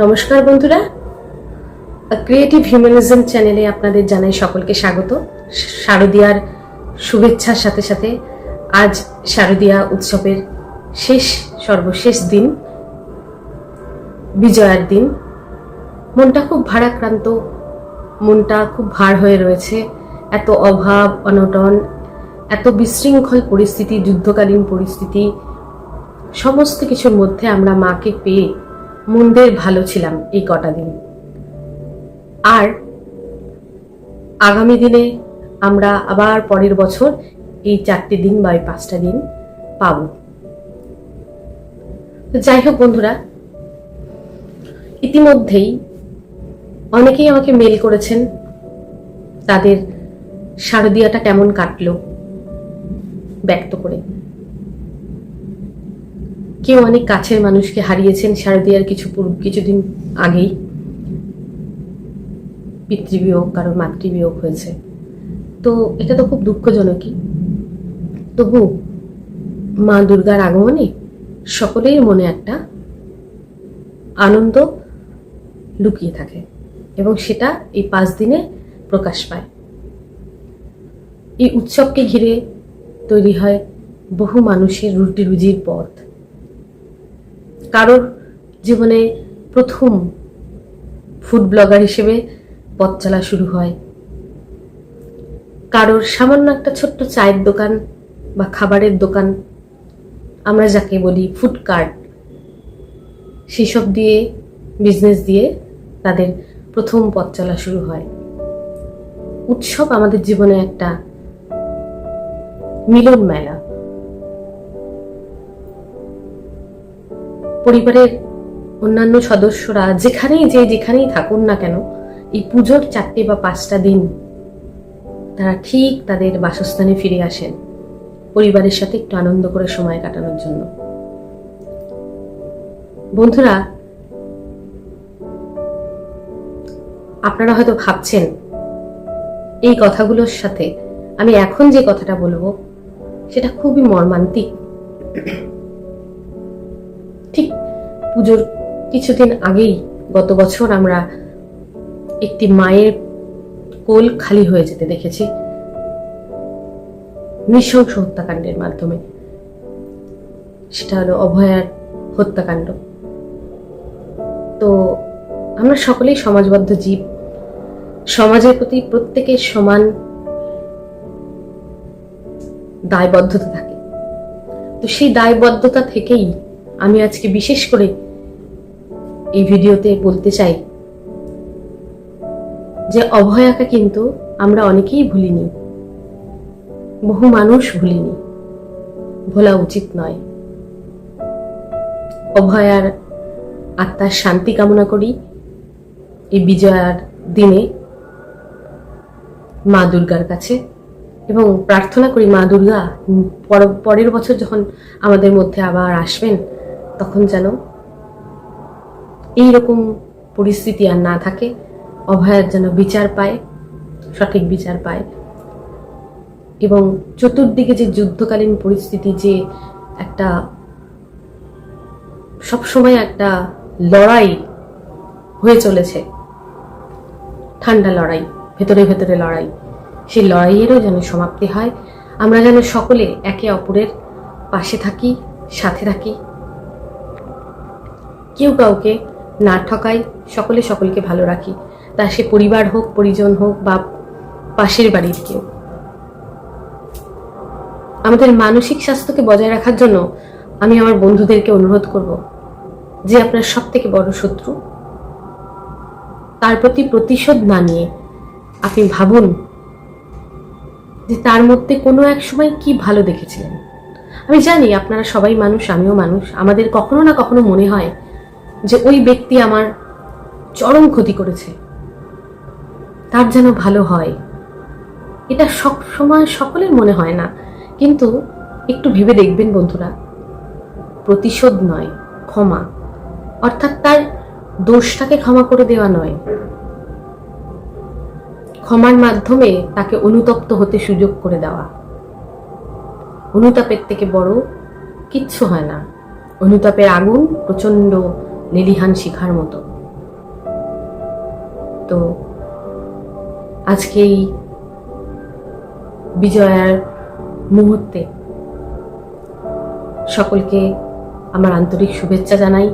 নমস্কার বন্ধুরা, creative humanism চ্যানেলে আপনাদের জানাই সকলকে স্বাগত। শারদীয়ার শুভেচ্ছার সাথে সাথে আজ শারদীয়া উৎসবের সর্বশেষ দিন, বিজয়ার দিন। মনটা খুব ভারাক্রান্ত, মনটা খুব ভার হয়ে রয়েছে। এত অভাব অনটন, এত বিশৃঙ্খল পরিস্থিতি, যুদ্ধকালীন পরিস্থিতি, সমস্ত কিছুর মধ্যে আমরা মাকে পেয়ে মন্দের ভালো ছিলাম এই কটা দিন। আর আগামী দিনে আমরা আবার পরের বছর এই 4টে দিন বা 5টা দিন পাব। তো যাই হোক বন্ধুরা, ইতিমধ্যেই অনেকেই আমাকে মেল করেছেন তাদের শারদীয়াটা কেমন কাটলো ব্যক্ত করে। কেউ অনেক কাছের মানুষকে হারিয়েছেন শারদীয়ার কিছুদিন আগেই। পিতৃবিয়োগ, কারোর মাতৃবিয়োগ হয়েছে। তো এটা তো খুব দুঃখজনকই। তবু মা দুর্গার আগমনে সকলের মনে একটা আনন্দ লুকিয়ে থাকে এবং সেটা এই 5 দিনে প্রকাশ পায়। এই উৎসবকে ঘিরে তৈরি হয় বহু মানুষের রুটি রুজির পথ। কারোর জীবনে প্রথম ফুড ব্লগার হিসেবে পথ চলা শুরু হয়, কারোর সামান্য একটা ছোট্ট চায়ের দোকান বা খাবারের দোকান, আমরা যাকে বলি ফুড কার্ট, সেসব দিয়ে বিজনেস দিয়ে তাদের প্রথম পথ চলা শুরু হয়। উৎসব আমাদের জীবনে একটা মিলন মেলা। পরিবারের অন্যান্য সদস্যরা যেখানেই থাকুন না কেন, এই পুজোর 4টে বা 5টা দিন তারা ঠিক তাদের বাসস্থানে ফিরে আসেন পরিবারের সাথে একটু আনন্দ করে সময় কাটানোর জন্য। বন্ধুরা, আপনারা হয়তো ভাবছেন এই কথাগুলোর সাথে আমি এখন যে কথাটা বলবো সেটা খুবই মর্মান্তিক। ঠিক পুজোর কিছুদিন আগেই গত বছর আমরা একটি মায়ের কোল খালি হয়ে যেতে দেখেছি নৃশংস হত্যাকাণ্ডের মাধ্যমে। সেটা হলো অভয়ার হত্যাকাণ্ড। তো আমরা সকলেই সমাজবদ্ধ জীব, সমাজের প্রতি প্রত্যেকের সমান দায়বদ্ধতা থাকে। তো সেই দায়বদ্ধতা থেকেই আমি আজকে বিশেষ করে এই ভিডিওতে বলতে চাই যে অভয়াকে কিন্তু আমরা অনেকেই ভুলিনি, বহু মানুষ ভুলিনি, ভোলা উচিত নয়। অভয়ার আত্মার শান্তি কামনা করি এই বিজয়ার দিনে মা দুর্গার কাছে এবং প্রার্থনা করি মা দুর্গা পরের বছর যখন আমাদের মধ্যে আবার আসবেন তখন যেন এইরকম পরিস্থিতি আর না থাকে। অভয়ার যেন বিচার পায়, সঠিক বিচার পায় এবং চতুর্দিকে যে যুদ্ধকালীন পরিস্থিতি, যে একটা সবসময় একটা লড়াই হয়ে চলেছে, ঠান্ডা লড়াই, ভেতরে ভেতরে লড়াই, সেই লড়াইয়েরও যেন সমাপ্তি হয়। আমরা যেন সকলে একে অপরের পাশে থাকি, সাথে থাকি, কেউ কাউকে না ঠকাই, সকলে সকলকে ভালো রাখি। তা সে পরিবার হোক, পরিজন হোক বা পাশের বাড়ির কেউ। আমাদের মানসিক স্বাস্থ্যকে বজায় রাখার জন্য আমি আমার বন্ধুদেরকে অনুরোধ করব যে আপনার সব থেকে বড় শত্রু, তার প্রতি প্রতিশোধ না নিয়ে আপনি ভাবুন যে তার মধ্যে কোনো এক সময় কি ভালো দেখেছিলেন। আমি জানি আপনারা সবাই মানুষ, আমিও মানুষ। আমাদের কখনো না কখনো মনে হয় যে ওই ব্যক্তি আমার চরম ক্ষতি করেছে, তার যেন ভালো হয়। এটা সব সময় সকলের মনে হয় না, কিন্তু একটু ভেবে দেখবেন বন্ধুরা, প্রতিশোধ নয়, ক্ষমা, অর্থাৎ তার দোষটাকে ক্ষমা করে দেওয়া নয়, ক্ষমার মাধ্যমে তাকে অনুতপ্ত হতে সুযোগ করে দেওয়া। অনুতাপের থেকে বড় কিচ্ছু হয় না। অনুতাপের আগুন প্রচন্ড লেলিহান শিখার মতো। তো আজকে এই বিজয়ার মুহূর্তে সকলকে আমার আন্তরিক শুভেচ্ছা জানাই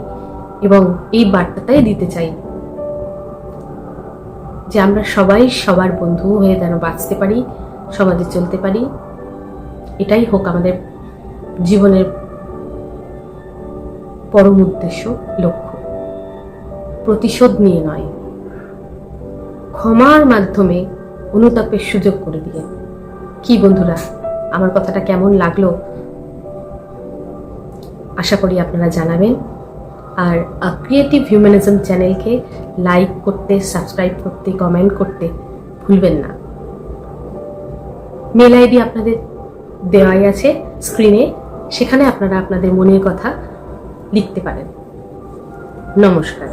এবং এই বার্তাটাই দিতে চাই যে আমরা সবাই সবার বন্ধু হয়ে যেন বাঁচতে পারি, সমাজে চলতে পারি। এটাই হোক আমাদের জীবনের পরম উদ্দেশ্য, লক্ষ্য। প্রতিশোধ নিয়ে নয়, ক্ষমার মাধ্যমে অনুতাপের সুযোগ করে দিয়ে। কি বন্ধুরা, আমার কথাটা কেমন লাগলো আশা করি আপনারা জানাবেন। আর ক্রিয়েটিভ হিউম্যানিজম চ্যানেলকে লাইক করতে, সাবস্ক্রাইব করতে, কমেন্ট করতে ভুলবেন না। মেল আইডি আপনাদের দেওয়াই আছে স্ক্রিনে, সেখানে আপনারা আপনাদের মনের কথা লিখতে পারেন। নমস্কার।